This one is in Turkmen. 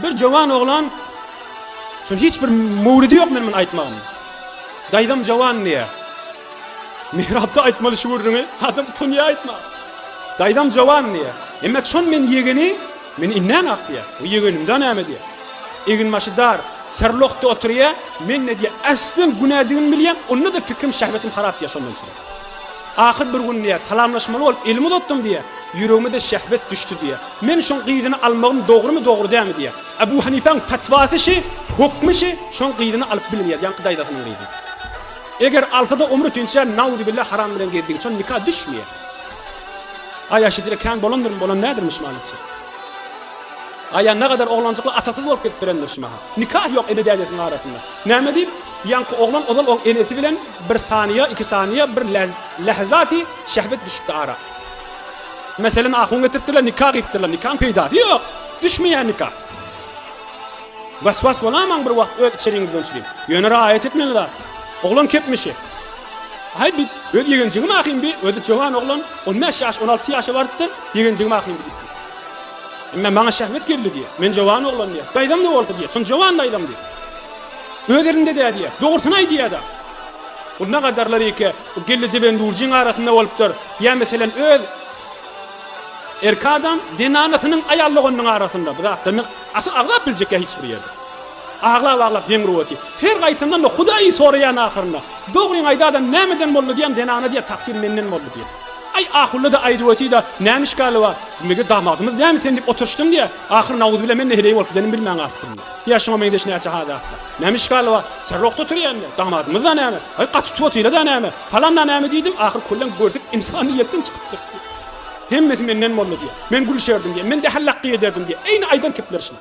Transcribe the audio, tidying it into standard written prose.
Bir jawan oglan şol hiç bir mawridi yok men aýtmagym. Daýdam jawan diýe. Mihrapda aýtmaly şu wurduny, adam tunya aýtma. Daýdam jawan diýe. Emmek şon men ýegeni, men innen akdiýe. O ýegenimden näme diýe. Egin maşydar, serlokda oturýa, men ne diýe, aslen günädigini bilýän, onda da fikrim, şähwetim harap diýe şondan sonra. Ahir bir gün diýe, salamlaşmaly bolup ilmi tutdum diýe. Yüreğime de şehvet düştü diye. Men şon qydyny almagym dogrymy dogry dämi diye. Abu Hanifa'nın fatwasy şi, hukmy şi, şon qydyny alyp bilmeýär. Ýa-ni Daýdatyny qydy. Eger alfada umry tünçe nauzu billah haram bilen geldik. Şon nikah düşmeýär. Aýaşyjyra kan bolandyr, bolan nädirmiş malyçy? Aýa ne kadar oglançykly atasyz bolup ketip berendir şima. Nikah ýok ebediyetiň arasynda. Näme diýip? Ýa-ni oglan odal o enesi bilen bir saniýe, 2 saniýe bir lahzaty şehvet düşüpdi ara. Mesela ahun getirdiler, nikah gittiler, nikah peyda. Yok, düşmeyen nikah. Vasvas bolamam bir vaqt öz içeriğinizden çireyim. Yönü ayet etmeliler. Oğlan kepmişi. Hay bir öz yegencigim ahim bir, ödü çoğan oğlan 15 yaş, 16 yaşı vardı, yegencigim ahim bir gitti. Men bana şehvet geldi diye, men çoğan oğlan diye. Daydam ne oldu diye, son çoğan daydam diye. Öderinde de diye, doğurtunay diye da. O ne kadarları ki, o gelece ben durcun arasında olupdur. Ya mesela öz erkadam dinanasynyň aýallygynyň arasynda bu zatda asy aglap biljek hiç bir ýerde. Aglap demrowati. Her gaýsyndan da Hudaý soraýan ahyrynda. Dogry aýdadan nämeden boldy diýen denana diýe taksir menden boldy diýe. Ay ahully da aýdywati da näme işgaly bar? Mege damadymyz näme sen diýip oturşdym diýe. Ahir nawuz bilen men nehreye bolup denim bilmän aýtdym. Ýaşama meňde şeňe çahada. Näme işgaly bar? Serlokda turýan damadymyz da näme? Ay gaty tutýar da näme? Falan da näme diýdim. Ahir kullan gördük insaniýetden çykypdy. Hemmesi menden boldy diye. Men gülşerdim diye. Men de hallaqqa ederdim diye. Eyni aydan kepler şuna.